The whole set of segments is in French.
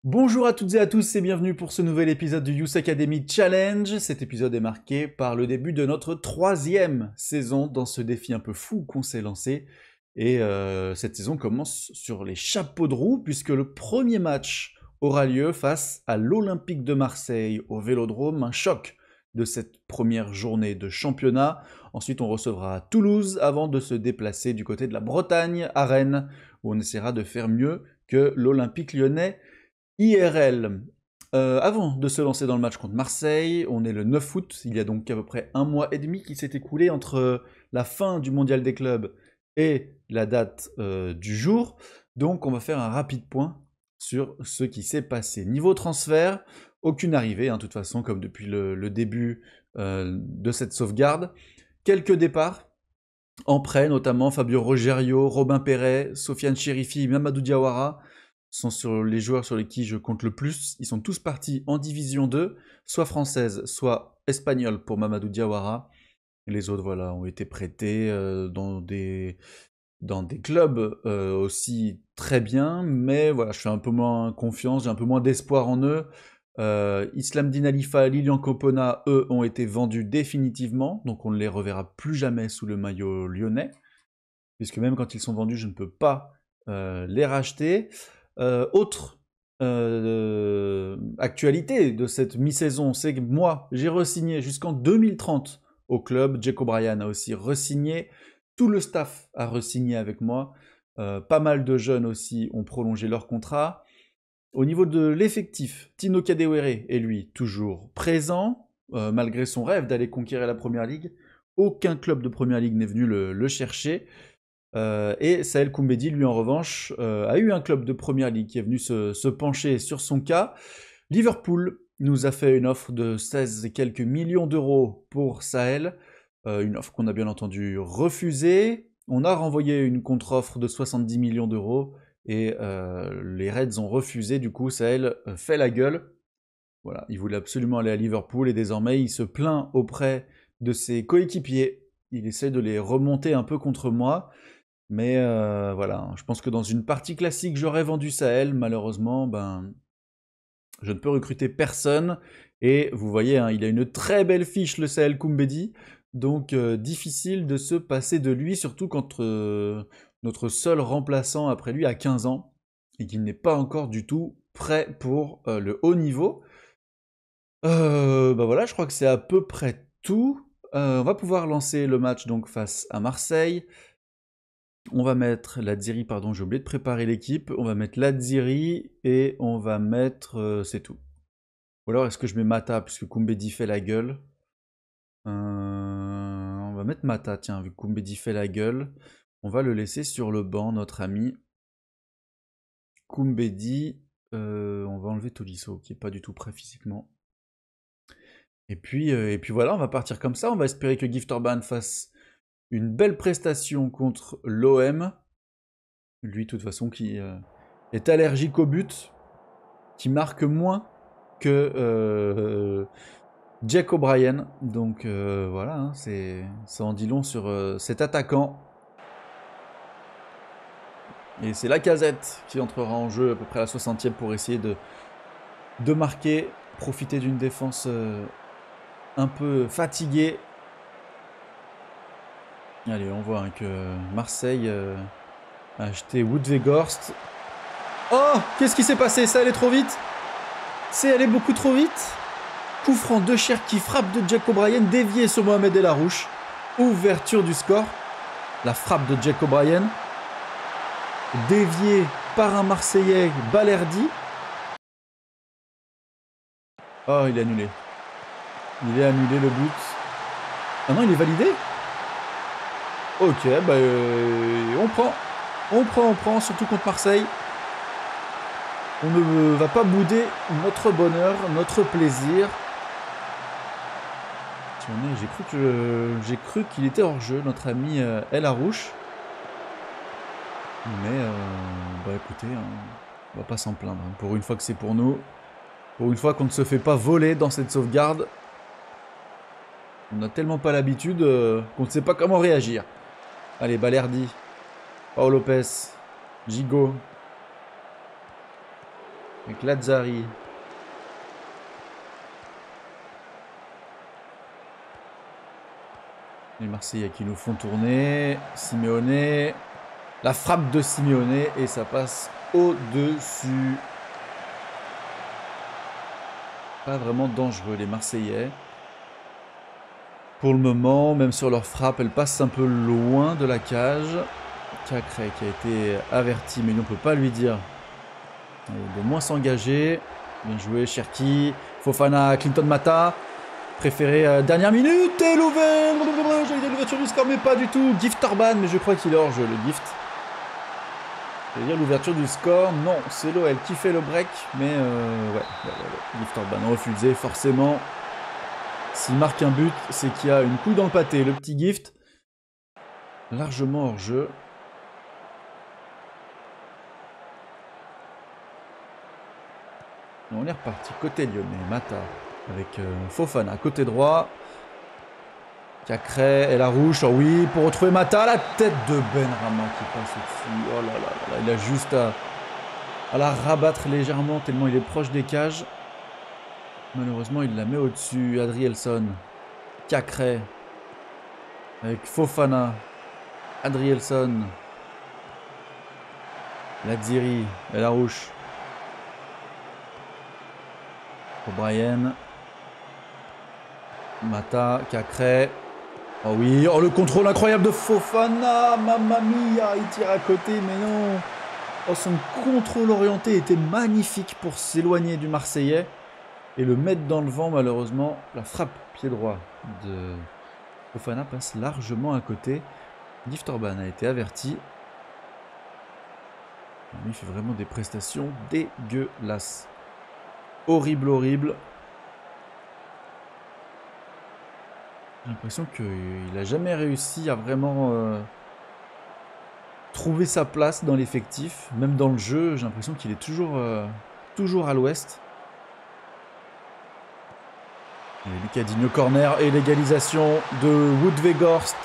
Bonjour à toutes et à tous et bienvenue pour ce nouvel épisode du Youth Academy Challenge. Cet épisode est marqué par le début de notre 3e saison dans ce défi un peu fou qu'on s'est lancé. Et cette saison commence sur les chapeaux de roue puisque le premier match aura lieu face à l'Olympique de Marseille au Vélodrome, un choc de cette première journée de championnat. Ensuite on recevra Toulouse avant de se déplacer du côté de la Bretagne à Rennes où on essaiera de faire mieux que l'Olympique lyonnais IRL. Avant de se lancer dans le match contre Marseille, on est le 9 août, il y a donc à peu près un mois et demi qui s'est écoulé entre la fin du mondial des clubs et la date du jour. Donc on va faire un rapide point sur ce qui s'est passé. Niveau transfert, aucune arrivée, de toute façon, comme depuis le début de cette sauvegarde. Quelques départs en prêt, notamment Fabio Rogerio, Robin Perret, Sofiane Chérifi, Mamadou Diawara sont sur les joueurs sur lesquels je compte le plus. Ils sont tous partis en division 2, soit française, soit espagnole pour Mamadou Diawara. Et les autres, voilà, ont été prêtés dans des clubs aussi très bien, mais voilà, je fais un peu moins confiance, j'ai un peu moins d'espoir en eux. Islam Din Alifa, Lilian Copona, eux, ont été vendus définitivement, donc on ne les reverra plus jamais sous le maillot lyonnais, puisque même quand ils sont vendus, je ne peux pas les racheter. Autre actualité de cette mi-saison, c'est que moi, j'ai re-signé jusqu'en 2030 au club. Jack O'Brien a aussi re-signé. Tout le staff a re-signé avec moi. Pas mal de jeunes aussi ont prolongé leur contrat. Au niveau de l'effectif, Tino Kadewere est lui toujours présent, malgré son rêve d'aller conquérir la Première Ligue. Aucun club de Première Ligue n'est venu le chercher. Et Saël Koumbedi, lui en revanche, a eu un club de Première Ligue qui est venu se pencher sur son cas. Liverpool nous a fait une offre de 16 et quelques millions d'euros pour Saël, une offre qu'on a bien entendu refusée. On a renvoyé une contre-offre de 70 millions d'euros et les Reds ont refusé, du coup Saël fait la gueule. Voilà, il voulait absolument aller à Liverpool et désormais il se plaint auprès de ses coéquipiers. Il essaie de les remonter un peu contre moi. Mais voilà, je pense que dans une partie classique, j'aurais vendu Saël. Malheureusement, je ne peux recruter personne. Et vous voyez, il a une très belle fiche, le Saël Koumbedi. Donc difficile de se passer de lui, surtout quand notre seul remplaçant après lui a 15 ans et qu'il n'est pas encore du tout prêt pour le haut niveau. Voilà, je crois que c'est à peu près tout. On va pouvoir lancer le match donc face à Marseille. On va mettre Ladziri, pardon, j'ai oublié de préparer l'équipe. On va mettre Ladziri et on va mettre... c'est tout. Ou alors est-ce que je mets Mata puisque Koumbedi fait la gueule. On va mettre Mata, tiens, vu que Koumbedi fait la gueule. On va le laisser sur le banc, notre ami. Koumbedi, on va enlever Tolisso, qui est pas du tout prêt physiquement. Et puis voilà, on va partir comme ça. On va espérer que Gift Orban fasse une belle prestation contre l'OM. Lui, de toute façon, qui est allergique au but, qui marque moins que Jack O'Brien. Donc voilà, ça en dit long sur cet attaquant. Et c'est Lacazette qui entrera en jeu à peu près à la 60e pour essayer de marquer, profiter d'une défense un peu fatiguée. Allez, on voit que Marseille a acheté Wout Weghorst. Oh, qu'est-ce qui s'est passé? Ça allait trop vite. C'est allé beaucoup trop vite. Coup franc de Cherki, frappe de Jack O'Brien, dévié sur Mohamed El Arouche. Ouverture du score. La frappe de Jack O'Brien. Dévié par un Marseillais, Balerdi. Oh, il est annulé. Il est annulé le but. Ah non, il est validé? Ok, on prend, surtout contre Marseille. On ne va pas bouder notre bonheur, notre plaisir. J'ai cru qu'il était hors jeu, notre ami El Arouche. Mais écoutez, on va pas s'en plaindre. Pour une fois que c'est pour nous, pour une fois qu'on ne se fait pas voler dans cette sauvegarde, on n'a tellement pas l'habitude qu'on ne sait pas comment réagir. Allez, Balerdi, Paul Lopez, Gigot. Avec Lazzari. Les Marseillais qui nous font tourner. Simeone. La frappe de Simeone et ça passe au-dessus. Pas vraiment dangereux les Marseillais. Pour le moment, même sur leur frappe, elle passe un peu loin de la cage. Cacré qui a été averti, mais on ne peut pas lui dire de moins s'engager. Bien joué, Cherki. Fofana, Clinton Mata. Préféré dernière minute. Et l'ouverture du score, mais pas du tout. Gift Orban, mais je crois qu'il est hors jeu, le Gift. Je veux dire l'ouverture du score. Non, c'est l'OL qui fait le break. Mais ouais. Gift Orban refusé, forcément. S'il marque un but, c'est qu'il y a une couille dans le pâté. Le petit Gift, largement hors jeu. On est reparti côté lyonnais. Mata avec Fofana côté droit. Cacré et la rouge. Oh oui, pour retrouver Mata. La tête de Benrahma qui passe au-dessus. Oh là là, il a juste à la rabattre légèrement tellement il est proche des cages. Malheureusement, il la met au-dessus. Adrielson. Cacré. Avec Fofana. Adrielson. Lazziri. Et la rouge. O'Brien. Mata. Cacré. Oh oui. Oh, le contrôle incroyable de Fofana. Mamma mia. Il tire à côté, mais non. Oh, son contrôle orienté était magnifique pour s'éloigner du Marseillais. Et le mettre dans le vent, malheureusement, la frappe pied droit de Fofana passe largement à côté. Gift Orban a été averti. Il fait vraiment des prestations dégueulasses. Horrible, horrible. J'ai l'impression qu'il n'a jamais réussi à vraiment trouver sa place dans l'effectif. Même dans le jeu, j'ai l'impression qu'il est toujours à l'ouest. Lucadinho corner et l'égalisation de Wout Weghorst.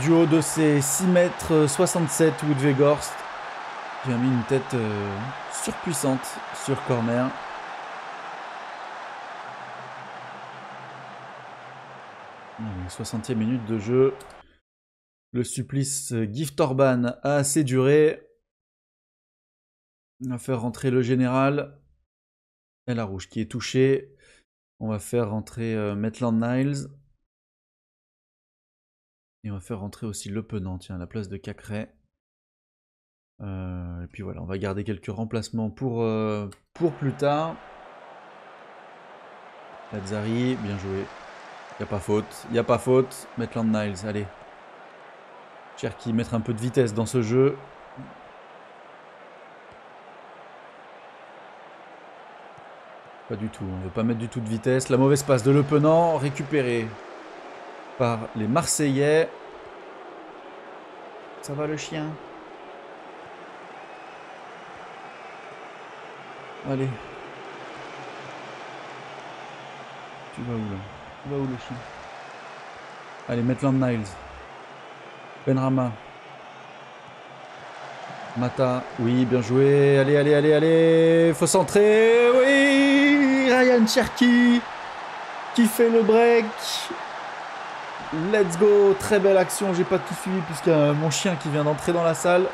Du haut de ses 6,67 m, Wout Weghorst qui a mis une tête surpuissante sur corner. Allez, 60e minute de jeu. Le supplice Gift Orban a assez duré. On va faire rentrer le général. Et la rouge qui est touchée. On va faire rentrer Maitland-Niles. Et on va faire rentrer aussi Le Penant, tiens, à la place de Cacré. Et puis voilà, on va garder quelques remplacements pour plus tard. Lazzari, bien joué. Il n'y a pas faute. Maitland-Niles, allez. Cherki, mettre un peu de vitesse dans ce jeu. Pas du tout, on ne veut pas mettre du tout de vitesse. La mauvaise passe de Le Penant, récupérée par les Marseillais. Ça va le chien? Allez. Tu vas où là? Tu vas où le chien? Allez, Maitland-Niles. Benrahma. Mata, oui, bien joué. Allez, allez, allez, allez. Faut centrer. Oui, Ryan Cherki qui fait le break. Let's go. Très belle action. J'ai pas tout suivi puisqu'il y a mon chien qui vient d'entrer dans la salle.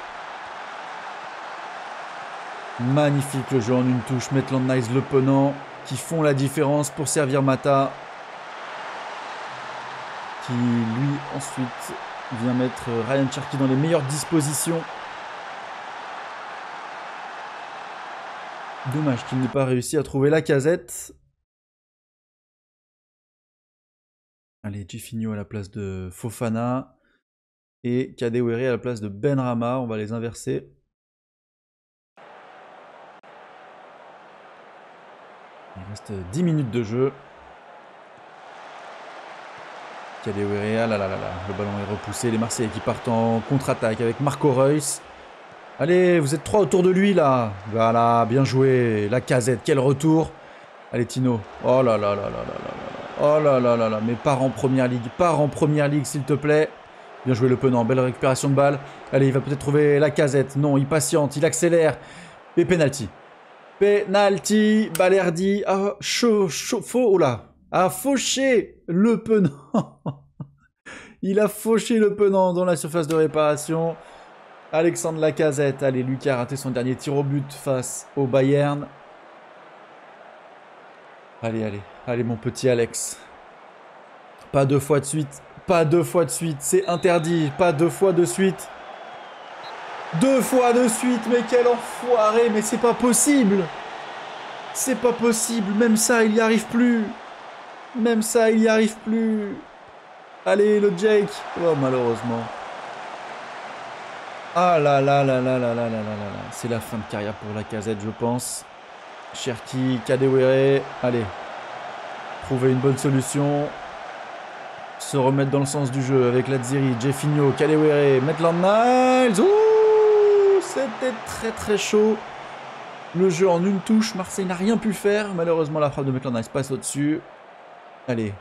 Magnifique le jeu en une touche. Maitland-Niles, Le Penant qui font la différence pour servir Mata. Qui lui ensuite vient mettre Ryan Cherki dans les meilleures dispositions. Dommage qu'il n'ait pas réussi à trouver la casette. Allez, Gifinho à la place de Fofana. Et Kadewere à la place de Benrahma. On va les inverser. Il reste 10 minutes de jeu. Kadewere, ah là là là là. Le ballon est repoussé. Les Marseillais qui partent en contre-attaque avec Marco Reus. Allez, vous êtes trois autour de lui là. Voilà, bien joué. La casette, quel retour. Allez Tino. Oh là là là là là là. Oh là là là là. Mais pars en première ligue. Pars en première ligue s'il te plaît. Bien joué Le Penant. Belle récupération de balle. Allez, il va peut-être trouver la casette. Non, il patiente, il accélère. Et penalty. Penalty, Balerdi, ah, faux, oula, a fauché le penant. Il a fauché le penant dans la surface de réparation. Alexandre Lacazette, allez, Lucas a raté son dernier tir au but face au Bayern. Allez, allez, allez mon petit Alex. Pas 2 fois de suite, pas 2 fois de suite, c'est interdit, pas 2 fois de suite. 2 fois de suite, mais quel enfoiré, mais c'est pas possible. C'est pas possible, même ça, il y arrive plus. Même ça, il y arrive plus. Allez, le Jake. Oh, malheureusement. Ah là là là là là là là là là là. C'est la fin de carrière pour Lacazette, je pense. Cherki, Kadewere. Allez. Trouver une bonne solution. Se remettre dans le sens du jeu avec Lazzeri, Jeffinho, Kadewere, Maitland-Niles. Ouh, c'était très très chaud. Le jeu en une touche. Marseille n'a rien pu faire. Malheureusement, la frappe de Maitland-Niles passe au-dessus. Allez.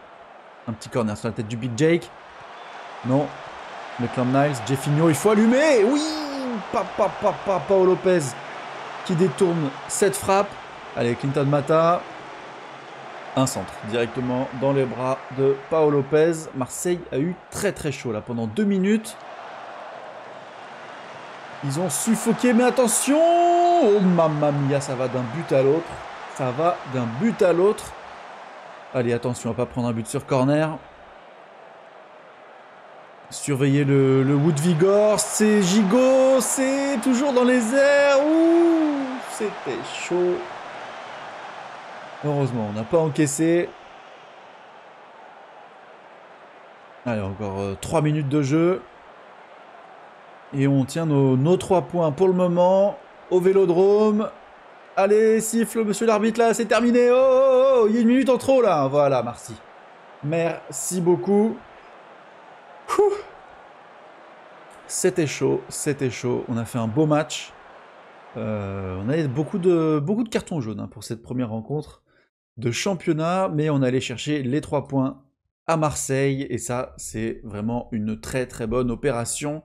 Un petit corner sur la tête du Big Jake. Non. Maitland-Niles, Jeffinho, il faut allumer. Oui. Paolo Lopez qui détourne cette frappe. Allez, Clinton Mata. Un centre directement dans les bras de Paolo Lopez. Marseille a eu très très chaud là pendant 2 minutes. Ils ont suffoqué, mais attention. Oh mamma mia, ça va d'un but à l'autre. Ça va d'un but à l'autre. Allez, attention à ne pas prendre un but sur corner. Surveillez le Wout Weghorst, c'est gigot, c'est toujours dans les airs. Ouh, c'était chaud. Heureusement, on n'a pas encaissé. Allez, encore 3 minutes de jeu. Et on tient nos 3 points pour le moment au Vélodrome. Allez, siffle, monsieur l'arbitre, là, c'est terminé. Oh, oh, oh, il y a 1 minute en trop, là. Voilà, merci. Merci beaucoup. Ouh. C'était chaud, c'était chaud. On a fait un beau match. On avait beaucoup de cartons jaunes hein, pour cette première rencontre de championnat, mais on allait chercher les 3 points à Marseille, et ça, c'est vraiment une très très bonne opération.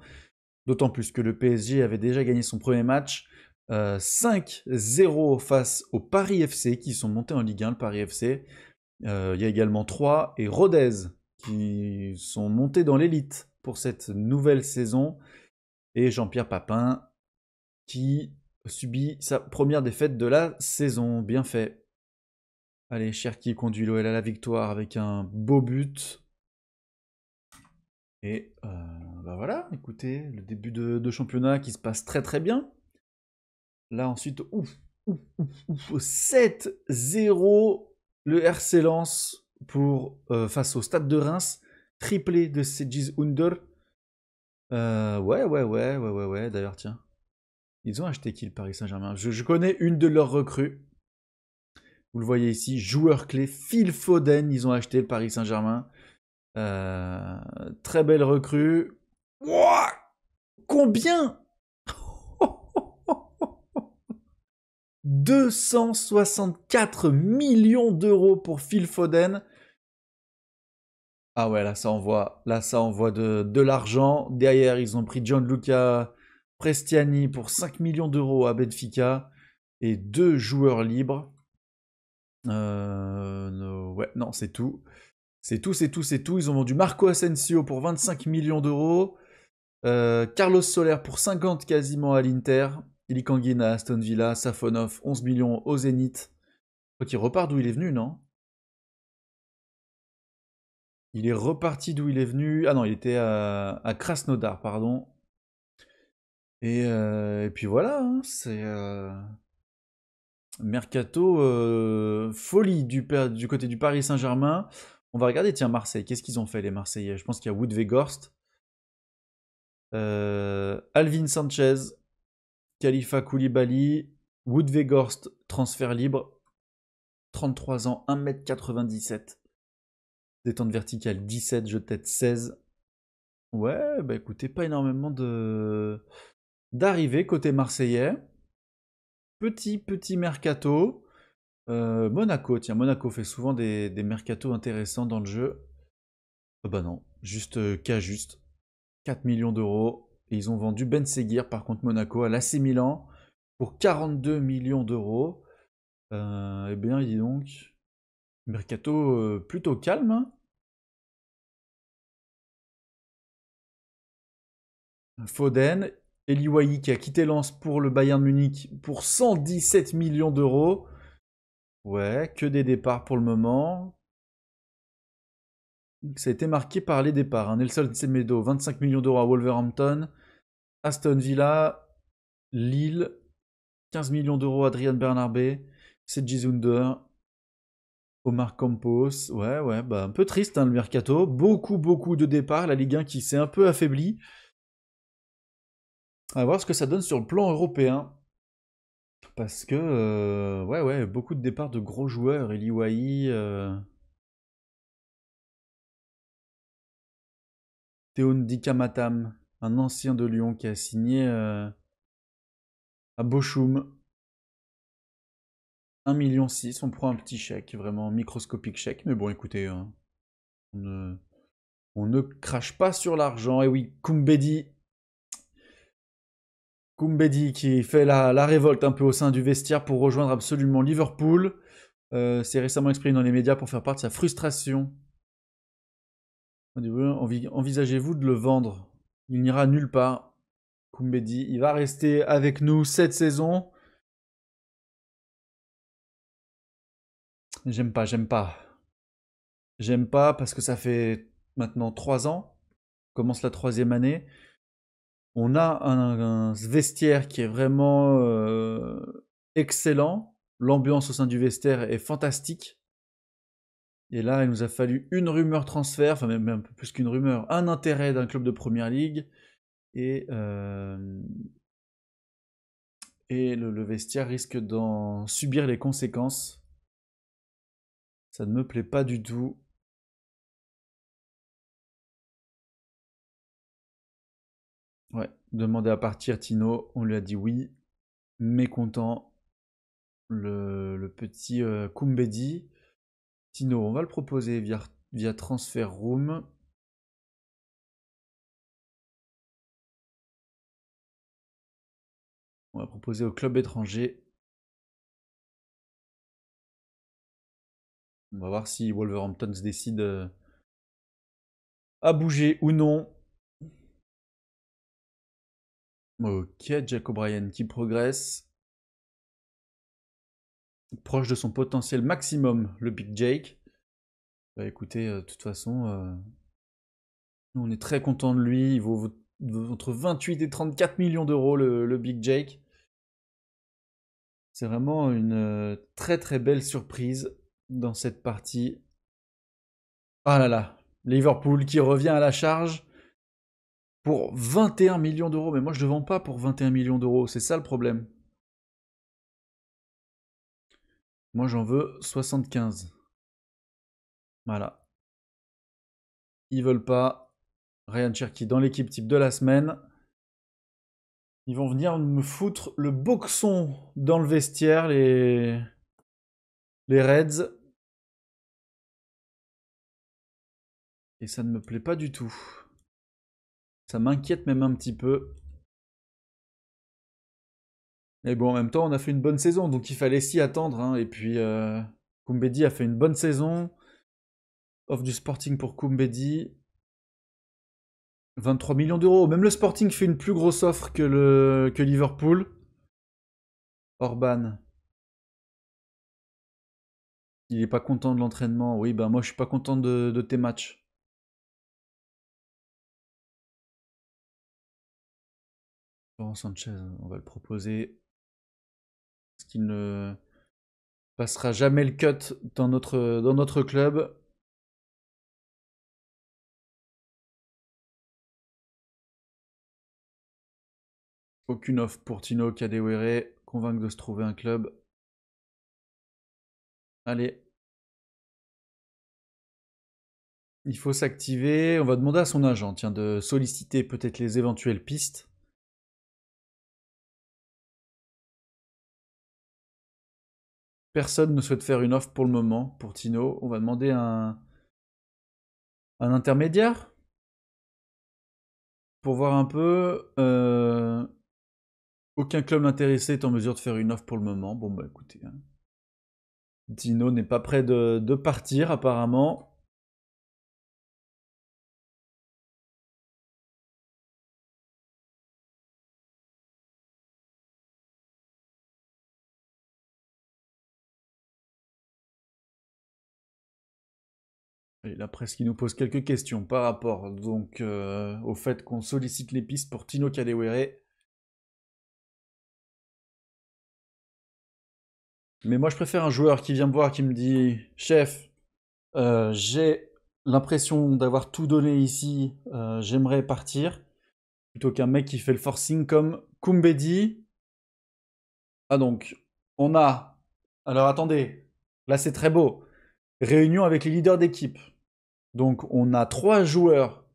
D'autant plus que le PSG avait déjà gagné son premier match 5-0 face au Paris FC, qui sont montés en Ligue 1, le Paris FC. Il y a également 3 et Rodez, qui sont montés dans l'élite pour cette nouvelle saison. Et Jean-Pierre Papin, qui subit sa première défaite de la saison. Bien fait. Allez, Cherki conduit l'OL à la victoire avec un beau but. Et bah voilà, écoutez, le début de championnat qui se passe très très bien. Là ensuite, 7-0 le RC Lens pour, face au Stade de Reims. Triplé de Cengiz Ünder. Ouais. D'ailleurs, tiens. Ils ont acheté qui le Paris Saint-Germain? Je connais une de leurs recrues. Vous le voyez ici, joueur clé, Phil Foden. Ils ont acheté le Paris Saint-Germain. Très belle recrue. Ouah, combien 264 millions d'euros pour Phil Foden. Ah ouais, là ça envoie de l'argent. Derrière, ils ont pris Gianluca Prestiani pour 5 millions d'euros à Benfica et 2 joueurs libres. Ouais, non, c'est tout. C'est tout. Ils ont vendu Marco Asensio pour 25 millions d'euros. Carlos Soler pour 50 quasiment à l'Inter. Ilikanguin à Aston Villa. Safonov, 11 millions au Zénith. Ok, il repart d'où il est venu, non? Il est reparti d'où il est venu. Ah non, il était à Krasnodar, pardon. Et puis voilà, hein, c'est mercato folie du côté du Paris Saint-Germain. On va regarder, tiens, Marseille. Qu'est-ce qu'ils ont fait, les Marseillais? Je pense qu'il y a Wout Weghorst, Alvin Sanchez, Khalifa Koulibaly, Wout Weghorst, transfert libre, 33 ans, 1m97. Détente verticale 17, jeu de tête 16. Ouais, bah écoutez, pas énormément d'arrivées côté marseillais. Petit mercato. Monaco, tiens, Monaco fait souvent des mercatos intéressants dans le jeu. Bah non, juste K-Juste. 4 millions d'euros. Et ils ont vendu Ben Seguir, par contre, Monaco, à l'AC Milan, pour 42 millions d'euros. Eh bien, dis donc. Mercato plutôt calme, hein. Foden, Eliwahi qui a quitté Lens pour le Bayern Munich pour 117 millions d'euros. Ouais, que des départs pour le moment. Ça a été marqué par les départs, hein. Nelson Semedo, 25 millions d'euros à Wolverhampton. Aston Villa, Lille, 15 millions d'euros à Adrian Bernabé. Sedji Zunder, Omar Campos. Ouais, ouais, bah un peu triste, hein, le mercato. Beaucoup, beaucoup de départs. La Ligue 1 qui s'est un peu affaiblie. On va voir ce que ça donne sur le plan européen. Parce que, ouais, ouais, beaucoup de départs de gros joueurs. Eli Wahi, Théon Dikamatam, un ancien de Lyon qui a signé à Bochum. 1,6 million, on prend un petit chèque, vraiment microscopique chèque. Mais bon, écoutez, on ne, on ne crache pas sur l'argent. Et oui, Koumbedi qui fait la révolte un peu au sein du vestiaire pour rejoindre absolument Liverpool. S'est récemment exprimé dans les médias pour faire part de sa frustration. Envisagez-vous de le vendre? Il n'ira nulle part. Koumbedi, il va rester avec nous cette saison. J'aime pas, j'aime pas. J'aime pas parce que ça fait maintenant 3 ans. On commence la 3e année. On a un vestiaire qui est vraiment excellent. L'ambiance au sein du vestiaire est fantastique. Et là, il nous a fallu une rumeur transfert, enfin même un peu plus qu'une rumeur, un intérêt d'un club de première ligue. Et, le vestiaire risque d'en subir les conséquences. Ça ne me plaît pas du tout. Ouais, demandé à partir Tino, on lui a dit oui. Mécontent, le petit Koumbedi. Tino, on va le proposer via Transfer Room. On va proposer au club étranger. On va voir si Wolverhampton se décide à bouger ou non. Ok, Jack O'Brien qui progresse. Proche de son potentiel maximum, le Big Jake. Bah écoutez, de toute façon, nous on est très content de lui. Il vaut entre 28 et 34 millions d'euros le Big Jake. C'est vraiment une très très belle surprise dans cette partie. Ah là là, Liverpool qui revient à la charge pour 21 millions d'euros. Mais moi je ne vends pas pour 21 millions d'euros, c'est ça le problème. Moi j'en veux 75. Voilà. Ils veulent pas. Ryan Cherky dans l'équipe type de la semaine. Ils vont venir me foutre le boxon dans le vestiaire, les Reds. Et ça ne me plaît pas du tout. Ça m'inquiète même un petit peu. Mais bon, en même temps, on a fait une bonne saison, donc il fallait s'y attendre, hein. Et puis, Koumbedi a fait une bonne saison. Offre du Sporting pour Koumbedi. 23 millions d'euros. Même le Sporting fait une plus grosse offre que Liverpool. Orban. Il est pas content de l'entraînement. Oui, ben moi je suis pas content de tes matchs. Laurent Sanchez, on va le proposer. Parce qu'il ne passera jamais le cut dans notre club. Aucune offre pour Tino Kadewere. Convaincre de se trouver un club. Allez. Il faut s'activer. On va demander à son agent, tiens, de solliciter peut-être les éventuelles pistes. Personne ne souhaite faire une offre pour le moment pour Tino. On va demander un intermédiaire pour voir un peu. Aucun club intéressé est en mesure de faire une offre pour le moment. Bon, bah écoutez, hein. Dino n'est pas prêt de partir apparemment. Et la presse qui nous pose quelques questions par rapport donc au fait qu'on sollicite les pistes pour Tino Kadewere. Mais moi je préfère un joueur qui vient me voir qui me dit chef, j'ai l'impression d'avoir tout donné ici, j'aimerais partir, plutôt qu'un mec qui fait le forcing comme Kumbedi. Ah donc, on a... Alors attendez, là c'est très beau. Réunion avec les leaders d'équipe. Donc on a 3 joueurs,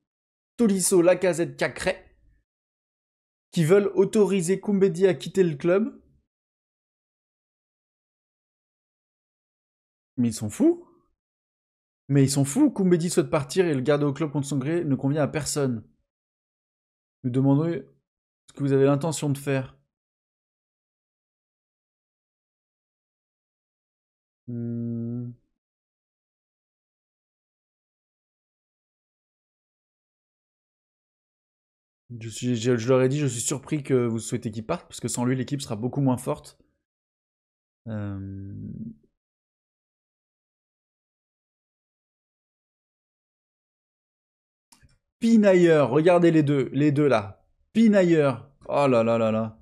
Tolisso, Lacazette, Cacré, qui veulent autoriser Kumbedi à quitter le club. Mais ils sont fous. Mais ils sont fous. Kumbedi souhaite partir et le garder au club contre son gré ne convient à personne. Nous demandons ce que vous avez l'intention de faire. Hmm. Je leur ai dit, je suis surpris que vous souhaitez qu'il parte, parce que sans lui, l'équipe sera beaucoup moins forte. Euh... Pinailleur, regardez les deux là. Pinailleur. Oh là là là là.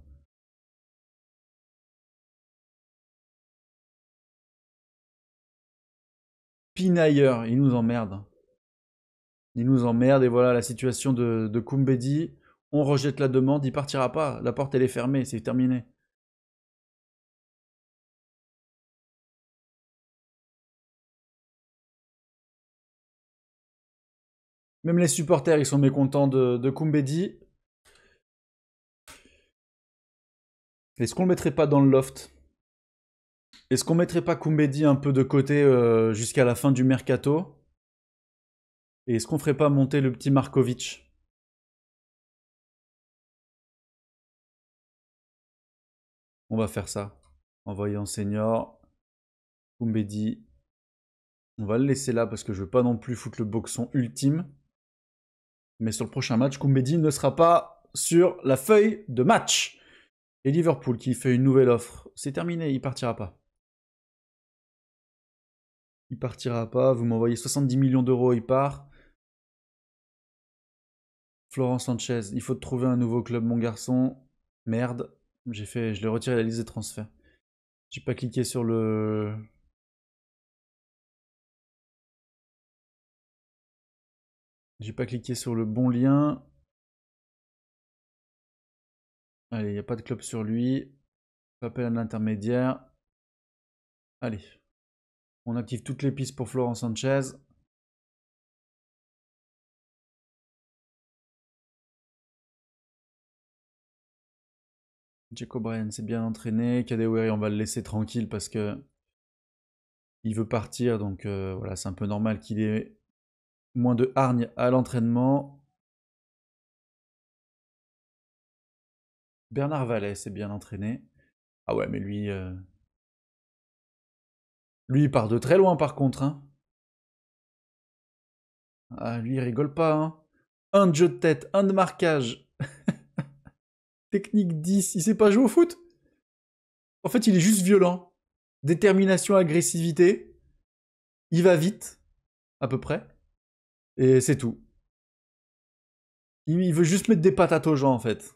Pinailleur, il nous emmerde. Il nous emmerde et voilà la situation de Kumbedi. On rejette la demande, il partira pas. La porte elle est fermée, c'est terminé. Même les supporters ils sont mécontents de Kumbedi. Est-ce qu'on le mettrait pas dans le loft? Est-ce qu'on mettrait pas Kumbedi un peu de côté jusqu'à la fin du mercato? Et est-ce qu'on ferait pas monter le petit Markovic? On va faire ça. Envoyer en senior. Kumbedi. On va le laisser là parce que je veux pas non plus foutre le boxon ultime. Mais sur le prochain match, Kumbedi ne sera pas sur la feuille de match. Et Liverpool qui fait une nouvelle offre. C'est terminé, il partira pas. Il partira pas. Vous m'envoyez 70 millions d'euros, il part. Florent Sanchez, il faut trouver un nouveau club, mon garçon. Merde, je l'ai retiré de la liste des transferts. J'ai pas cliqué sur le. J'ai pas cliqué sur le bon lien. Allez, il n'y a pas de club sur lui. Appel à l'intermédiaire. Allez. On active toutes les pistes pour Florent Sanchez. Jack O'Brien s'est bien entraîné. Kadewere, on va le laisser tranquille parce que il veut partir. Donc voilà, c'est un peu normal qu'il ait moins de hargne à l'entraînement. Bernard Vallet s'est bien entraîné. Ah ouais, mais lui il part de très loin par contre. Hein. Ah, lui il rigole pas. Hein. Un de jeu de tête, un de marquage. Technique 10, il sait pas jouer au foot. En fait, il est juste violent. Détermination, agressivité. Il va vite, à peu près. Et c'est tout. Il veut juste mettre des patates aux gens, en fait.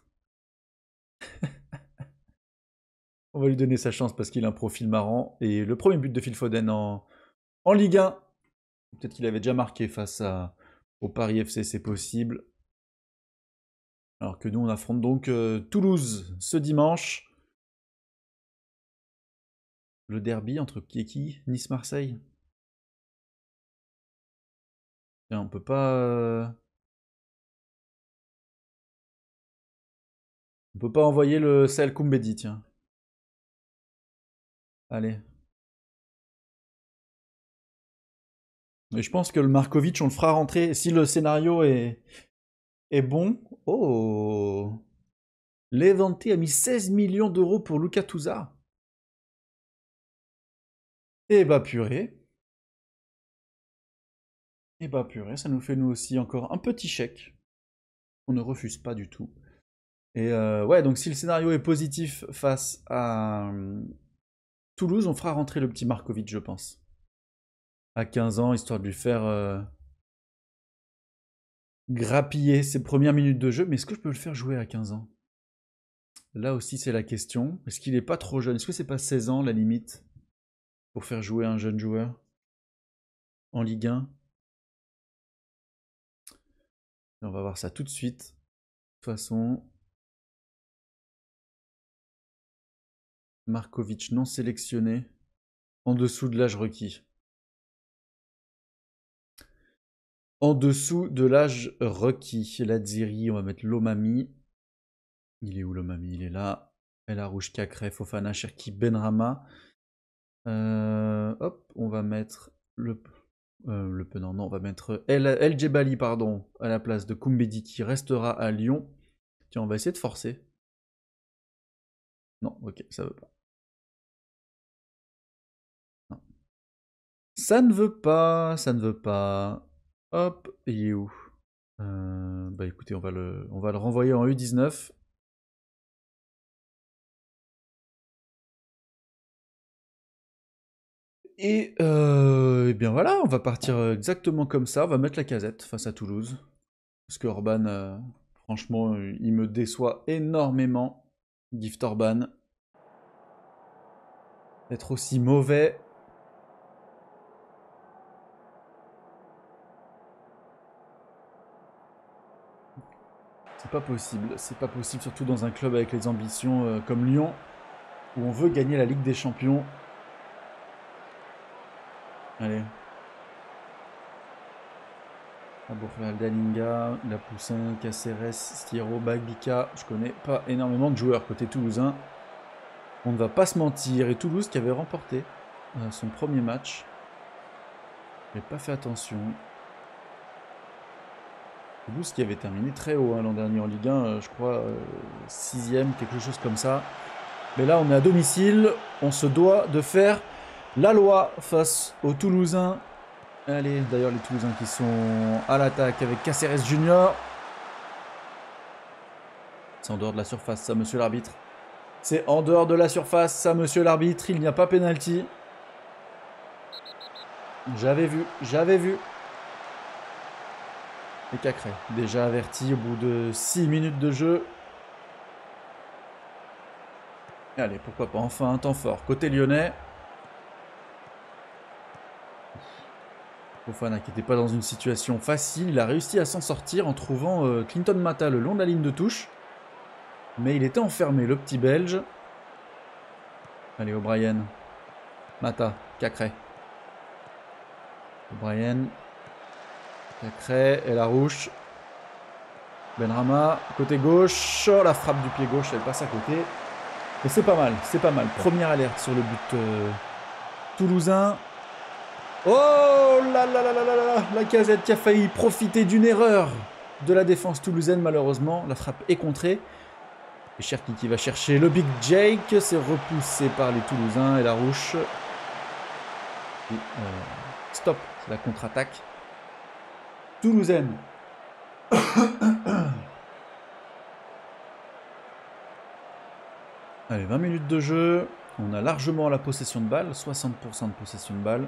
On va lui donner sa chance parce qu'il a un profil marrant. Et le premier but de Phil Foden en Ligue 1. Peut-être qu'il avait déjà marqué au Paris FC, c'est possible. Alors que nous, on affronte donc Toulouse ce dimanche. Le derby entre qui et qui? Nice-Marseille. On peut pas. On peut pas envoyer le Sel Koumbedi, tiens. Allez. Mais je pense que le Markovic, on le fera rentrer. Si le scénario est bon. Oh! Levante a mis 16 millions d'euros pour Luca Touza. Et bah purée. Et bah purée, ça nous fait nous aussi encore un petit chèque. On ne refuse pas du tout. Et ouais, donc si le scénario est positif face à Toulouse, on fera rentrer le petit Markovic, je pense. À 15 ans, histoire de lui faire grappiller ses premières minutes de jeu. Mais est-ce que je peux le faire jouer à 15 ans? Là aussi, c'est la question. Est-ce qu'il est pas trop jeune? Est-ce que c'est pas 16 ans, la limite, pour faire jouer un jeune joueur en Ligue 1? Et on va voir ça tout de suite. De toute façon, Markovic non sélectionné, en dessous de l'âge requis. En dessous de l'âge requis. Ladziri, on va mettre Lomami. Il est où Lomami? Il est là. El Arouche, Cacré, Fofana, Cherki, Benrama. Hop, on va mettre le Penant, non, on va mettre El Djebali, pardon, à la place de Koumbedi qui restera à Lyon. Tiens, on va essayer de forcer. Non, ok, ça veut pas. Non. Ça ne veut pas, ça ne veut pas. Hop, il est où? Bah écoutez, on va le renvoyer en U19. Et bien voilà, on va partir exactement comme ça. On va mettre la Casette face à Toulouse. Parce que Orban, franchement, il me déçoit énormément. Gift Orban. Être aussi mauvais. C'est pas possible. C'est pas possible, surtout dans un club avec les ambitions comme Lyon, où on veut gagner la Ligue des Champions. Allez. Abourlal, Dalinga, Lapoussin, Caceres, Stiero, Bagbika. Je connais pas énormément de joueurs côté toulousain. On ne va pas se mentir. Et Toulouse qui avait remporté son premier match. J'ai pas fait attention. Toulouse qui avait terminé très haut l'an dernier en Ligue 1, je crois 6ème, quelque chose comme ça. Mais là, on est à domicile. On se doit de faire la loi face aux Toulousains. Allez, d'ailleurs, les Toulousains qui sont à l'attaque avec Caceres Junior. C'est en dehors de la surface, ça, monsieur l'arbitre. C'est en dehors de la surface, ça, monsieur l'arbitre. Il n'y a pas pénalty. J'avais vu, j'avais vu. Et Cacré, déjà averti au bout de 6 minutes de jeu. Allez, pourquoi pas, enfin un temps fort. Côté lyonnais. Fofana qui n'était pas dans une situation facile, il a réussi à s'en sortir en trouvant Clinton Mata le long de la ligne de touche. Mais il était enfermé, le petit belge. Allez, O'Brien. Mata, Cacré. O'Brien. Cacré, El Arouche. Benrama, côté gauche. Oh, la frappe du pied gauche, elle passe à côté. Mais c'est pas mal, c'est pas mal. Première alerte sur le but toulousain. Oh là là là là là là, la Casette qui a failli profiter d'une erreur de la défense toulousaine, malheureusement. La frappe est contrée. Et Cherki qui va chercher le Big Jake. C'est repoussé par les Toulousains et la Rouche. Et, stop, c'est la contre-attaque toulousaine. Allez, 20 minutes de jeu. On a largement la possession de balle, 60% de possession de balle.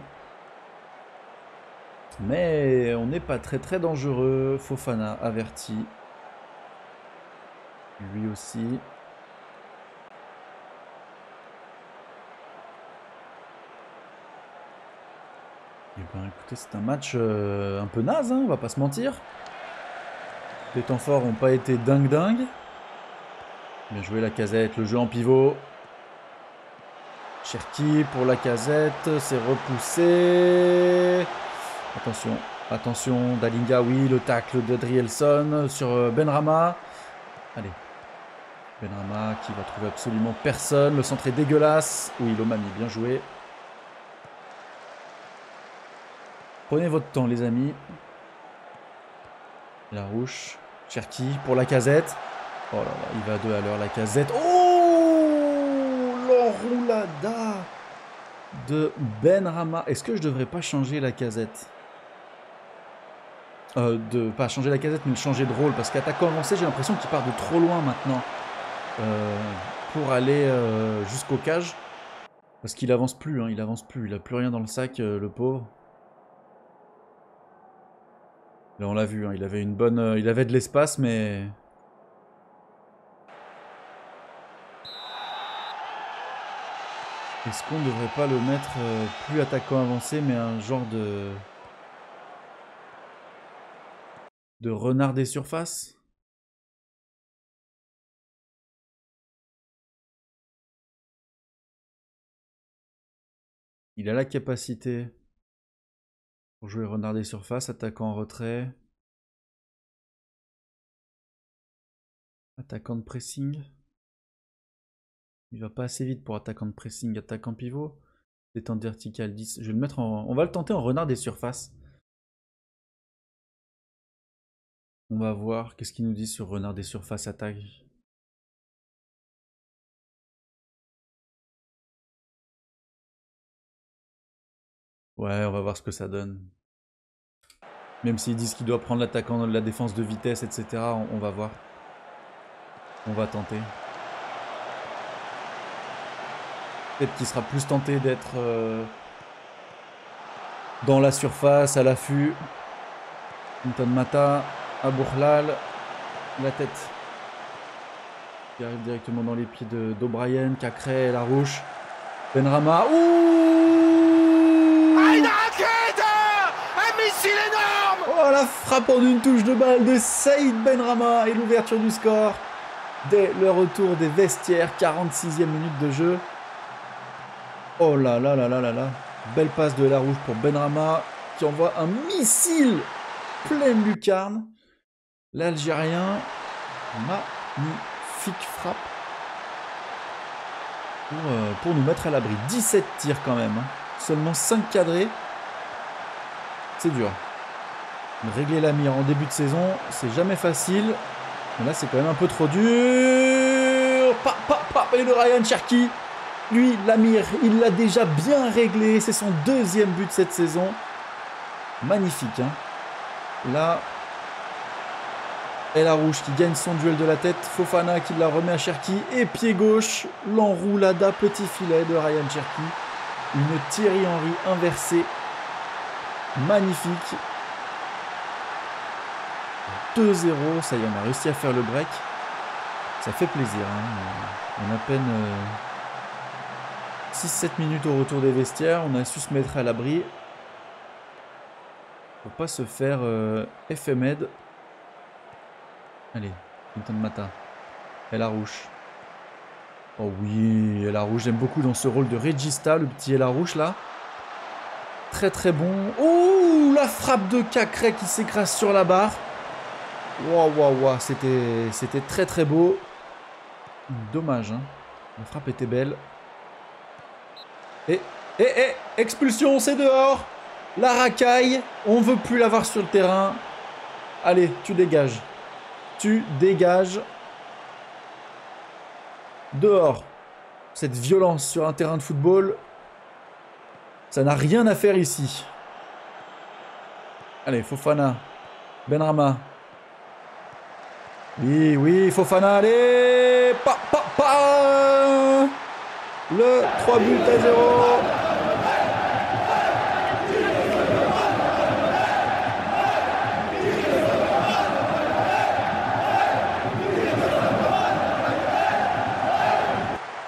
Mais on n'est pas très très dangereux. Fofana averti. Lui aussi. Et ben écoutez, c'est un match un peu naze, hein, on va pas se mentir. Les temps forts n'ont pas été dingue. Bien joué la Casette, le jeu en pivot. Cherki pour la Casette, c'est repoussé. Attention, attention, Dalinga, oui, le tacle de Drielson sur Benrama. Allez, Benrama qui va trouver absolument personne. Le centre est dégueulasse. Oui, Lomami, bien joué. Prenez votre temps, les amis. La Rouche. Cherki pour la Casette. Oh là là, il va à 2 à l'heure, la Casette. Oh, l'enroulada de Benrahma. Est-ce que je devrais pas changer la casette? Pas changer la casette, mais le changer de rôle. Parce qu'attaquant avancé, j'ai l'impression qu'il part de trop loin maintenant. Pour aller jusqu'au cage. Parce qu'il avance plus, hein, il avance plus. Il a plus rien dans le sac, le pauvre. Là, on l'a vu, hein, il avait une bonne... il avait de l'espace, mais... Est-ce qu'on ne devrait pas le mettre plus attaquant avancé, mais un genre de renard des surfaces? Il a la capacité pour jouer renard des surfaces, attaquant en retrait. Attaquant de pressing. Il va pas assez vite pour attaquant de pressing, attaquant pivot. Détente verticale 10. Je vais le mettre en... On va le tenter en renard des surfaces. On va voir qu'est-ce qu'il nous dit sur renard des surfaces attaque. Ouais, on va voir ce que ça donne. Même s'ils disent qu'il doit prendre l'attaquant dans la défense de vitesse, etc. On va voir. On va tenter. Peut-être qu'il sera plus tenté d'être dans la surface, à l'affût. Anton Mata, Abourlal, la tête. Qui arrive directement dans les pieds d'O'Brien, Cacré, Larouche. Benrahma. Ouh! Un missile énorme! Oh, la frappe en une touche de balle de Saïd Benrahma et l'ouverture du score dès le retour des vestiaires. 46e minute de jeu. Oh là là là là là là. Belle passe de Larouche pour Benrahma qui envoie un missile pleine lucarne. L'Algérien, magnifique frappe pour nous mettre à l'abri. 17 tirs quand même, hein. Seulement 5 cadrés. C'est dur. Régler la mire en début de saison, c'est jamais facile. Mais là, c'est quand même un peu trop dur. Et le Ryan Cherki, lui, la mire, il l'a déjà bien réglé. C'est son deuxième but cette saison. Magnifique, hein. Là, El Arouche qui gagne son duel de la tête. Fofana qui la remet à Cherki. Et pied gauche, l'enroulada petit filet de Ryan Cherki. Une Thierry Henry inversée. Magnifique. 2-0. Ça y est, on a réussi à faire le break. Ça fait plaisir, hein. On a à peine 6-7 minutes au retour des vestiaires. On a su se mettre à l'abri. Pour pas se faire éphémède. Allez, Anton Mata. El Arouche. Oh oui, El Arouche, j'aime beaucoup dans ce rôle de Regista, le petit El Arouche là. Très très bon. Oh, la frappe de Cacré qui s'écrase sur la barre. Waouh, waouh, waouh, c'était très très beau. Dommage, hein. La frappe était belle. Et, expulsion, c'est dehors. La racaille, on veut plus l'avoir sur le terrain. Allez, tu dégages. Tu dégages. Dehors. Cette violence sur un terrain de football, ça n'a rien à faire ici. Allez, Fofana. Benrahma. Oui, oui, Fofana, allez. Le 3 buts à 0.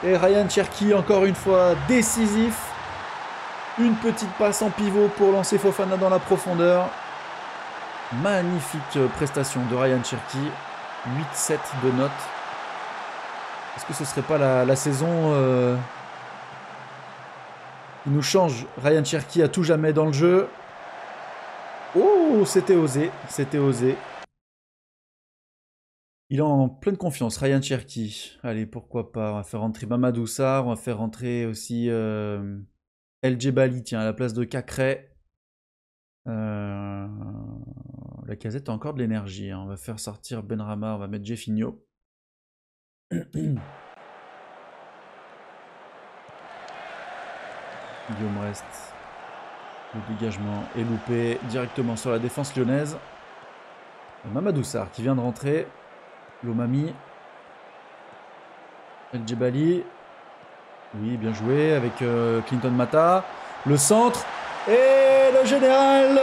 Et Ryan Cherki, encore une fois, décisif. Une petite passe en pivot pour lancer Fofana dans la profondeur. Magnifique prestation de Ryan Cherki. 8-7 de note. Est-ce que ce serait pas la saison qui nous change Ryan Cherki à tout jamais dans le jeu? Oh, c'était osé. C'était osé. Il est en pleine confiance, Ryan Cherki. Allez, pourquoi pas. On va faire rentrer Mamadou Sarr. On va faire rentrer aussi El Djebali, tiens, à la place de Cacré. La casette a encore de l'énergie. Hein. On va faire sortir Benrahma. On va mettre Jeffinho. Guillaume Rest. Le dégagement est loupé directement sur la défense lyonnaise. Mamadou Sarr qui vient de rentrer. Lomami. El Djebali. Oui, bien joué avec Clinton Mata. Le centre. Et le général.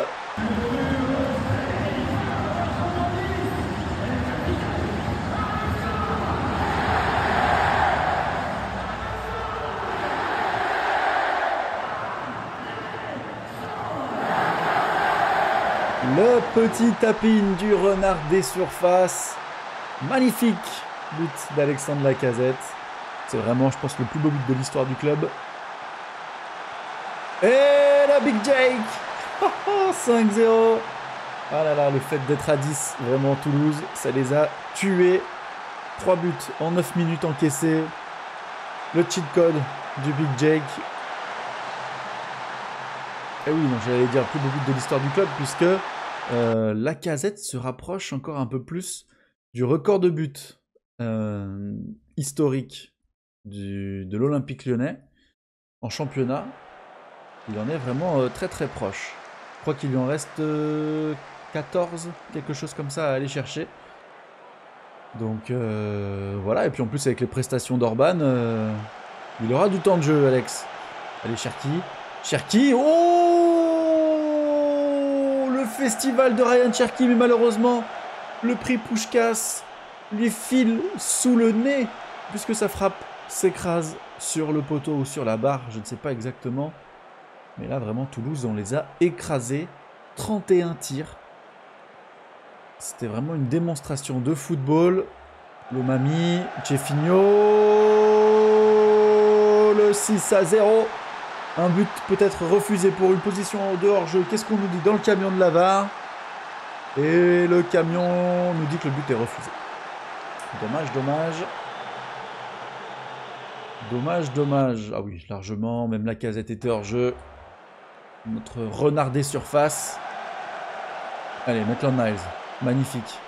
Le petit tapine du renard des surfaces. Magnifique but d'Alexandre Lacazette. C'est vraiment, je pense, le plus beau but de l'histoire du club. Et la Big Jake 5-0. Ah là là, le fait d'être à 10, vraiment Toulouse, ça les a tués. 3 buts en 9 minutes encaissés. Le cheat code du Big Jake. Et oui, non, j'allais dire le plus beau but de l'histoire du club, puisque Lacazette se rapproche encore un peu plus du record de buts historique de l'Olympique Lyonnais en championnat. Il en est vraiment très très proche. Je crois qu'il lui en reste 14, quelque chose comme ça à aller chercher. Donc voilà, et puis en plus avec les prestations d'Orban, il aura du temps de jeu, Alex. Allez, Cherki. Cherki, oh, le festival de Ryan Cherki, mais malheureusement, le prix Puskás lui file sous le nez, puisque sa frappe s'écrase sur le poteau ou sur la barre, je ne sais pas exactement. Mais là, vraiment, Toulouse, on les a écrasés. 31 tirs. C'était vraiment une démonstration de football. Lomami, Tchefinho, le 6-0. Un but peut-être refusé pour une position en dehors-jeu. Qu'est-ce qu'on nous dit dans le camion de la VAR? Et le camion nous dit que le but est refusé. Dommage, dommage. Dommage, dommage. Ah oui, largement. Même Lacazette était hors-jeu. Notre renard des surfaces. Allez, Maitland-Niles. Magnifique.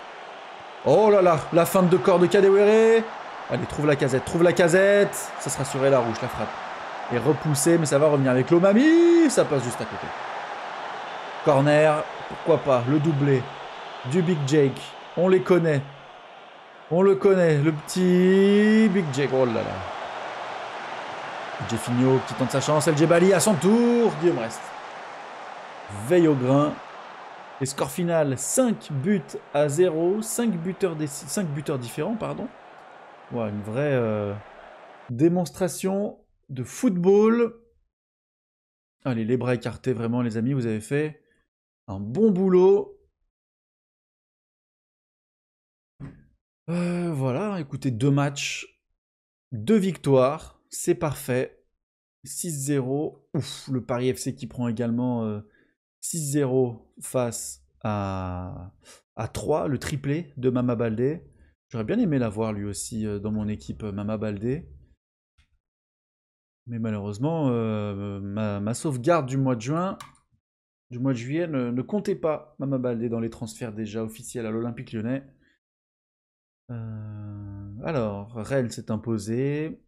Oh là là, la feinte de corps de Kadewere. Allez, trouve Lacazette, trouve Lacazette. Ça sera sur la rouge, la frappe. Et repoussé, mais ça va revenir avec Lomami. Ça passe juste à côté. Corner, pourquoi pas, le doublé du Big Jake. On les connaît. On le connaît, le petit Big Jake. Oh là là. Tchefinho qui tente sa chance. El Djebali à son tour. Guillaume Rest. Veille au grain. Et score final 5-0. 5 buteurs différents, pardon. Ouais, une vraie démonstration de football. Allez, les bras écartés, vraiment, les amis, vous avez fait un bon boulot. Voilà, écoutez, 2 matchs, 2 victoires, c'est parfait. 6-0. Ouf, le Paris FC qui prend également 6-0 face à 3, le triplé de Mama Baldé. J'aurais bien aimé l'avoir lui aussi dans mon équipe, Mama Baldé. Mais malheureusement, ma sauvegarde du mois de juin, du mois de juillet, ne comptait pas Mama Baldé dans les transferts déjà officiels à l'Olympique Lyonnais. Alors, Rennes s'est imposé.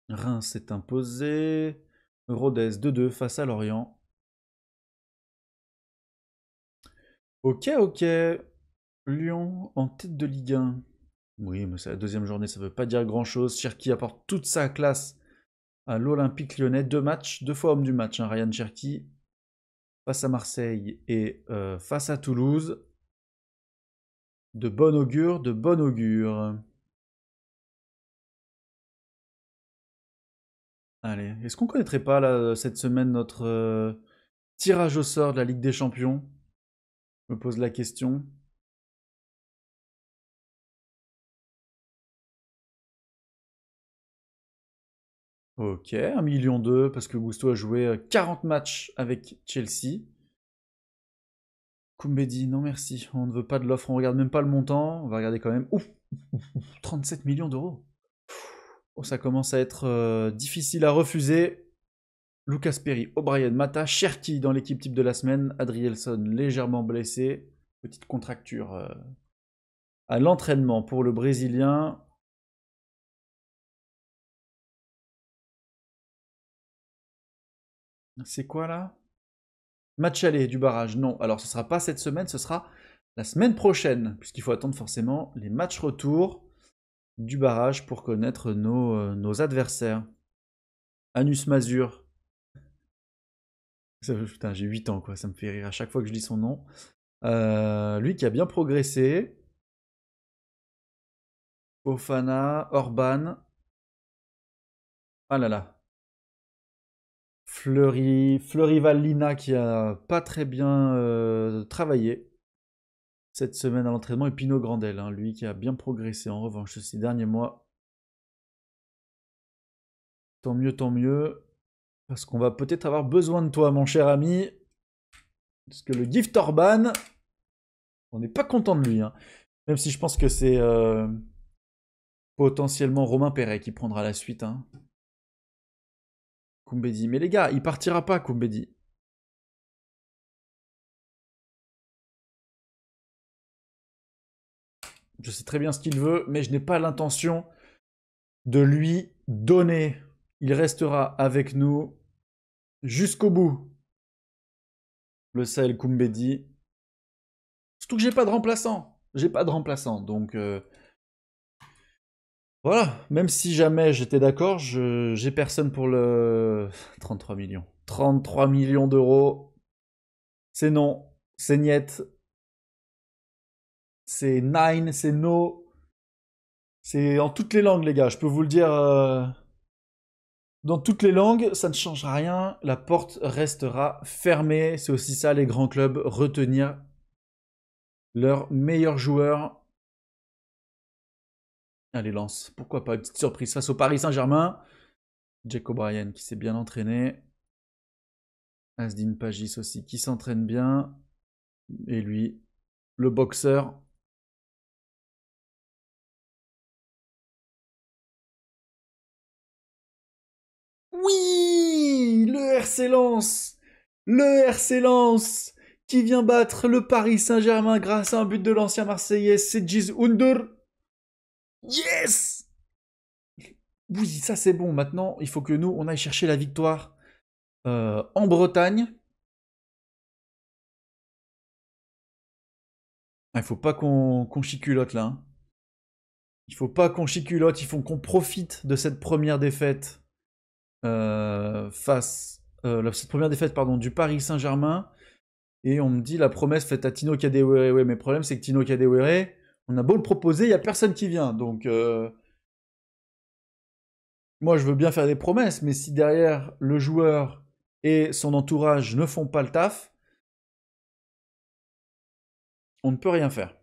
Reims s'est imposé. Rodez 2-2 face à Lorient. Ok, ok. Lyon en tête de Ligue 1. Oui, mais c'est la deuxième journée, ça ne veut pas dire grand-chose. Cherki apporte toute sa classe à l'Olympique Lyonnais. 2 matchs, 2 fois homme du match, hein, Ryan Cherki. Face à Marseille et face à Toulouse. De bon augure, de bon augure. Allez, est-ce qu'on connaîtrait pas là, cette semaine notre tirage au sort de la Ligue des Champions? Je me pose la question. Ok, 1,2 million parce que Gusto a joué 40 matchs avec Chelsea. Koumbedi, non merci, on ne veut pas de l'offre, on regarde même pas le montant, on va regarder quand même. Ouf, 37 millions d'euros. Oh, ça commence à être difficile à refuser. Lucas Perry, O'Brien, Mata, Cherki dans l'équipe type de la semaine, Adrielson légèrement blessé, petite contracture à l'entraînement pour le Brésilien. C'est quoi là? Match aller du barrage. Non, alors ce sera pas cette semaine, ce sera la semaine prochaine, puisqu'il faut attendre forcément les matchs retour du barrage pour connaître nos adversaires. Anus Mazur. Putain, j'ai 8 ans, quoi, ça me fait rire à chaque fois que je lis son nom. Lui qui a bien progressé. Fofana, Orban. Ah là là. Fleury Vallina qui a pas très bien travaillé cette semaine à l'entraînement. Et Pino Grandel, hein, lui qui a bien progressé en revanche ces derniers mois. Tant mieux. Parce qu'on va peut-être avoir besoin de toi, mon cher ami. Parce que le Gift Orban, on n'est pas content de lui. Hein. Même si je pense que c'est potentiellement Romain Perret qui prendra la suite. Hein. Koumbedi. Mais les gars, il partira pas, Koumbedi. Je sais très bien ce qu'il veut, mais je n'ai pas l'intention de lui donner. Il restera avec nous jusqu'au bout. Le Sahel Koumbedi. Surtout que j'ai pas de remplaçant. Donc voilà. Même si jamais j'étais d'accord, j'ai personne pour le 33 millions. 33 millions d'euros. C'est non. C'est niet. C'est nine. C'est no. C'est en toutes les langues, les gars. Je peux vous le dire. Dans toutes les langues, ça ne changera rien. La porte restera fermée. C'est aussi ça, les grands clubs. Retenir leurs meilleurs joueurs. Allez, lance. Pourquoi pas une petite surprise face au Paris Saint-Germain. Jack O'Brien qui s'est bien entraîné. Asdin Pagis aussi qui s'entraîne bien. Et lui, le boxeur. Oui, le RC Lens. Le RC Lens qui vient battre le Paris Saint-Germain grâce à un but de l'ancien Marseillais, Cengiz Under. Yes! Oui, ça c'est bon. Maintenant, il faut que nous, on aille chercher la victoire en Bretagne. Il faut pas qu'on chiculote là. Hein. Il faut pas qu'on chiculote. Il faut qu'on profite de cette première défaite cette première défaite pardon, du Paris Saint-Germain. Et on me dit la promesse faite à Tino Kadewere. Ouais, mais le problème c'est que Tino Kadewere, on a beau le proposer, il y a personne qui vient. Donc moi je veux bien faire des promesses, mais si derrière le joueur et son entourage ne font pas le taf, on ne peut rien faire.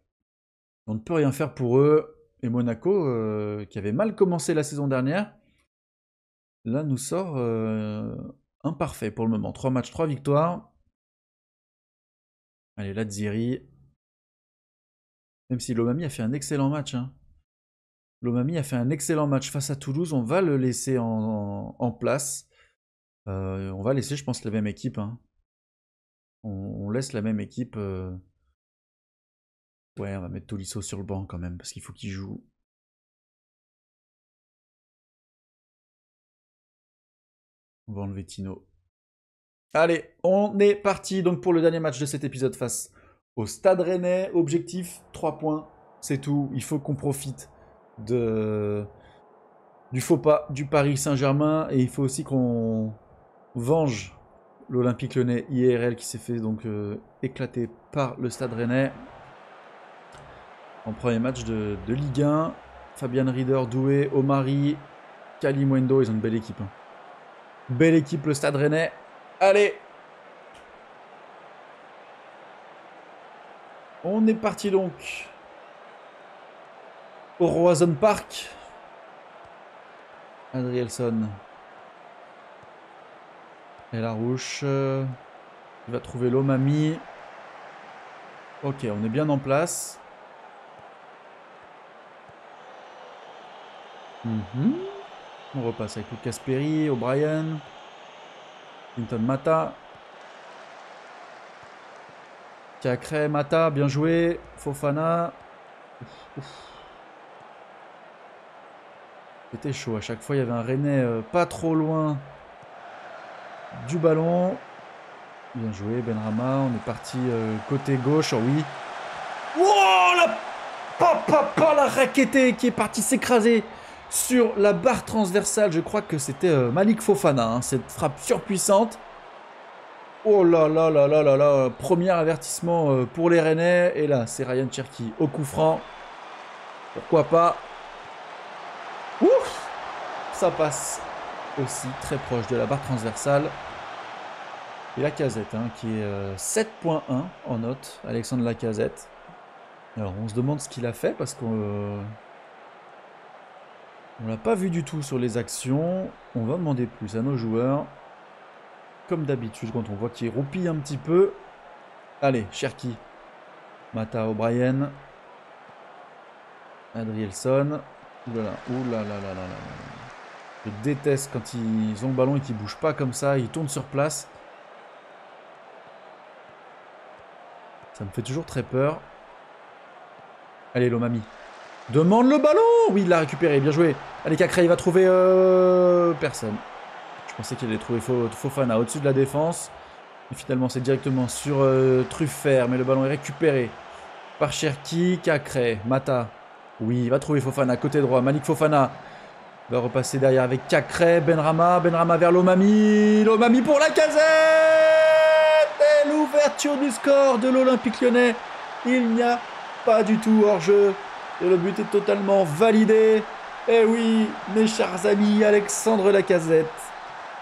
On ne peut rien faire pour eux. Et Monaco, qui avait mal commencé la saison dernière, là nous sort imparfait pour le moment. 3 matchs, 3 victoires. Allez, Laziri. Même si Lomami a fait un excellent match. Hein. Lomami a fait un excellent match face à Toulouse. On va le laisser en place. On va laisser, je pense, la même équipe. Hein. On laisse la même équipe. Ouais, on va mettre Tolisso sur le banc quand même, parce qu'il faut qu'il joue. On va enlever Tino. Allez, on est parti donc pour le dernier match de cet épisode face au Stade Rennais. Objectif, 3 points. C'est tout. Il faut qu'on profite du faux pas du Paris Saint-Germain. Et il faut aussi qu'on venge l'Olympique Lyonnais IRL qui s'est fait donc éclater par le Stade Rennais. En premier match de Ligue 1. Fabian Rieder, Doué, Omari, Kalimwendo, ils ont une belle équipe. Hein. Belle équipe le Stade Rennais. Allez! On est parti donc au Roazhon Park. Adrielson. Et Larouche. Il va trouver Lomami. Ok, on est bien en place. On repasse avec Lucas Perry, O'Brien. Clinton Mata. Cacré, Mata, bien joué. Fofana. C'était chaud. À chaque fois, il y avait un Rennais pas trop loin du ballon. Bien joué, Benrahma. On est parti côté gauche. Oh oui. Oh, la raquettée qui est partie s'écraser sur la barre transversale. Je crois que c'était Malik Fofana, hein, cette frappe surpuissante. Oh là là là là là là. Premier avertissement pour les Rennais. Et là, c'est Ryan Cherki au coup franc. Pourquoi pas. Ouf. Ça passe aussi très proche de la barre transversale. Et Lacazette, hein, qui est 7.1 en note, Alexandre Lacazette. Alors on se demande ce qu'il a fait parce qu'on ne l'a pas vu du tout sur les actions. On va demander plus à nos joueurs. Comme d'habitude, quand on voit qu'il roupille un petit peu. Allez, Cherki. Mata O'Brien. Adrielson. Oulala, oulala. Je déteste quand ils ont le ballon et qu'ils ne bougent pas comme ça. Ils tournent sur place. Ça me fait toujours très peur. Allez, Lomami. Demande le ballon. Oui, il l'a récupéré. Bien joué. Allez, Cacré, il va trouver personne. Je pensais qu'il allait trouver Fofana au-dessus de la défense. Et finalement, c'est directement sur Truffert. Mais le ballon est récupéré par Cherki. Cacré. Mata. Oui, il va trouver Fofana côté droit. Malik Fofana va repasser derrière avec Cacré. Benrahma. Benrahma vers Lomami. Lomami pour Lacazette. Et l'ouverture du score de l'Olympique Lyonnais. Il n'y a pas du tout hors-jeu. Et le but est totalement validé. Et oui, mes chers amis, Alexandre Lacazette.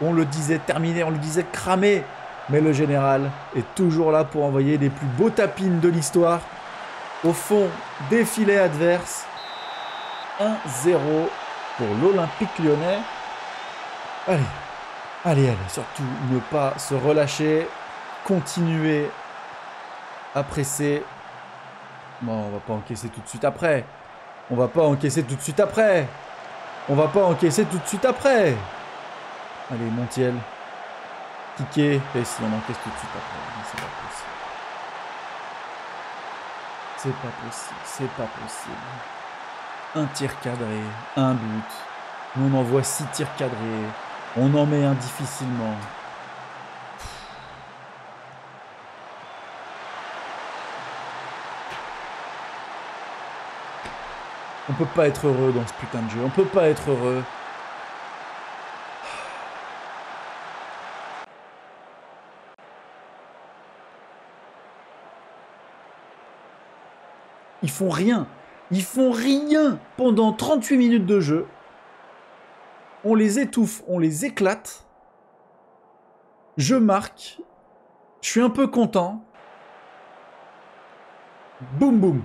On le disait terminé, on le disait cramé. Mais le général est toujours là pour envoyer les plus beaux tapines de l'histoire. Au fond des filets adverses. 1-0 pour l'Olympique Lyonnais. Allez, surtout ne pas se relâcher. Continuer à presser. Bon, on va pas encaisser tout de suite après. On va pas encaisser tout de suite après. Allez, Montiel. Piqué. Et si on encaisse tout de suite après. C'est pas possible. Un tir cadré, un but. Nous on envoie 6 tirs cadrés. On en met un difficilement. On peut pas être heureux dans ce putain de jeu. On peut pas être heureux. Ils font rien. Ils font rien pendant 38 minutes de jeu. On les étouffe, on les éclate. Je marque. Je suis un peu content. Boum boum.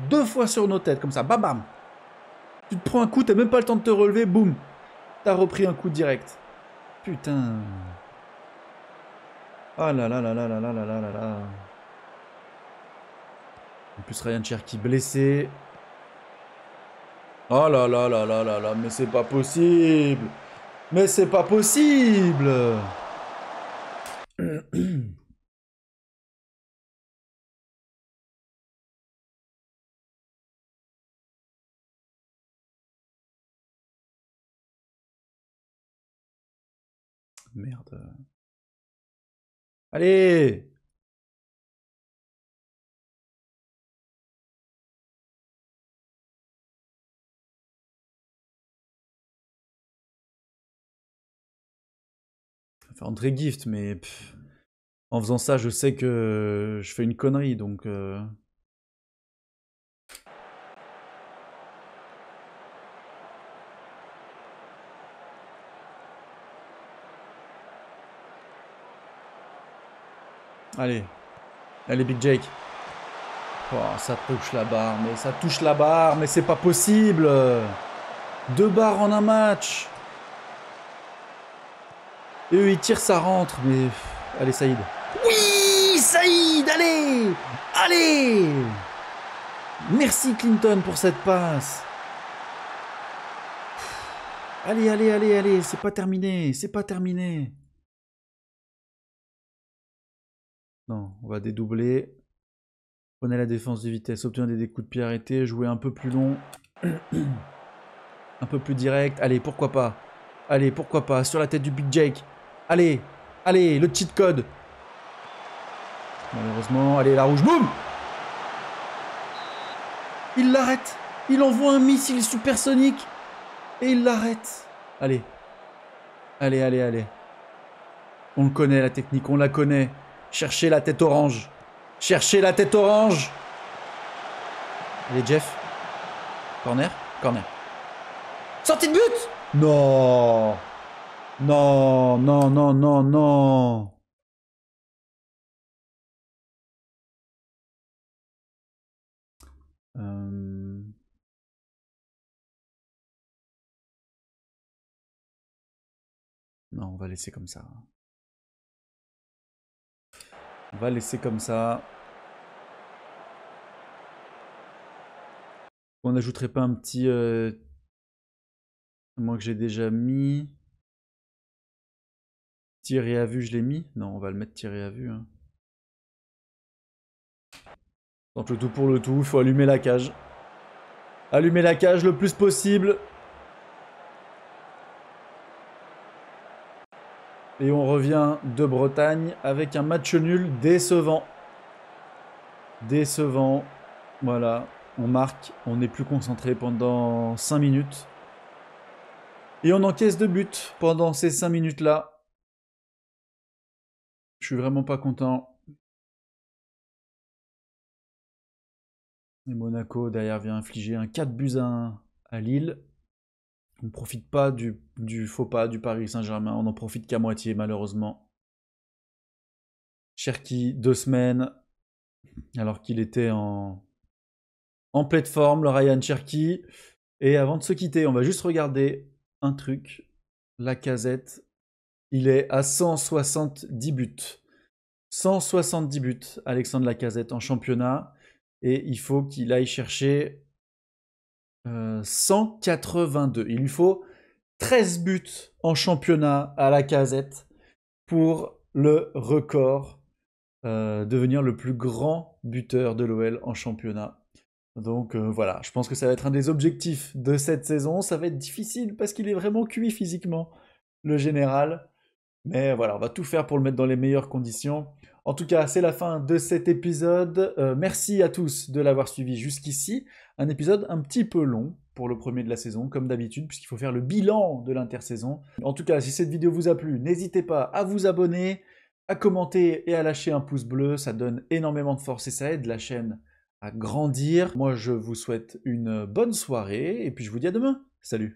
2 fois sur nos têtes, comme ça, bam bam. Tu te prends un coup, t'as même pas le temps de te relever, boum. T'as repris un coup direct. Putain. Ah là là là là là là là là là là. En plus, Ryan Cherki blessé. Oh là là là là là là, mais c'est pas possible. Mais c'est pas possible. Merde. Allez! Enfin, André Gift, mais en faisant ça, je sais que je fais une connerie, donc... Allez, Big Jake. Oh, ça touche la barre, mais c'est pas possible. 2 barres en un match. Et eux, ils tirent, ça rentre, mais... Allez, Saïd. Oui, Saïd, allez. Merci, Clinton, pour cette passe. Allez, c'est pas terminé. Non, on va dédoubler. Prenez la défense de vitesse, obtenez des coups de pied arrêtés, jouez un peu plus long. Un peu plus direct. Allez, pourquoi pas. Sur la tête du Big Jake. Allez, Allez, le cheat code. Malheureusement, allez, la rouge, boum! Il l'arrête. Il envoie un missile supersonique. Et il l'arrête. Allez. Allez, allez, allez. On le connaît, la technique, on la connaît. Cherchez la tête orange. Cherchez la tête orange. Allez, Jeff. Corner. Corner. Sortie de but! Non. Non, non, non, non, non. Non, on va laisser comme ça. On va laisser comme ça. On n'ajouterait pas un petit... Moi que j'ai déjà mis. Tiré à vue, je l'ai mis. Non, on va le mettre tiré à vue. Hein. Donc le tout pour le tout, il faut allumer la cage. Allumer la cage le plus possible. Et on revient de Bretagne avec un match nul décevant. Décevant. Voilà, on marque, on est plus concentré pendant 5 minutes. Et on encaisse 2 buts pendant ces 5 minutes-là. Je suis vraiment pas content. Et Monaco, derrière, vient infliger un 4-1 à Lille. On ne profite pas du faux pas du Paris Saint-Germain. On n'en profite qu'à moitié, malheureusement. Cherki, 2 semaines, alors qu'il était en pleine forme, le Ryan Cherki. Et avant de se quitter, on va juste regarder un truc. Lacazette, il est à 170 buts. 170 buts, Alexandre Lacazette en championnat. Et il faut qu'il aille chercher 182. Il lui faut 13 buts en championnat à Lacazette pour le record, devenir le plus grand buteur de l'OL en championnat. Donc voilà, je pense que ça va être un des objectifs de cette saison. Ça va être difficile parce qu'il est vraiment cuit physiquement, le général. Mais voilà, on va tout faire pour le mettre dans les meilleures conditions. En tout cas, c'est la fin de cet épisode. Merci à tous de l'avoir suivi jusqu'ici. Un épisode un petit peu long pour le premier de la saison, comme d'habitude, puisqu'il faut faire le bilan de l'intersaison. En tout cas, si cette vidéo vous a plu, n'hésitez pas à vous abonner, à commenter et à lâcher un pouce bleu. Ça donne énormément de force et ça aide la chaîne à grandir. Moi, je vous souhaite une bonne soirée et puis je vous dis à demain. Salut!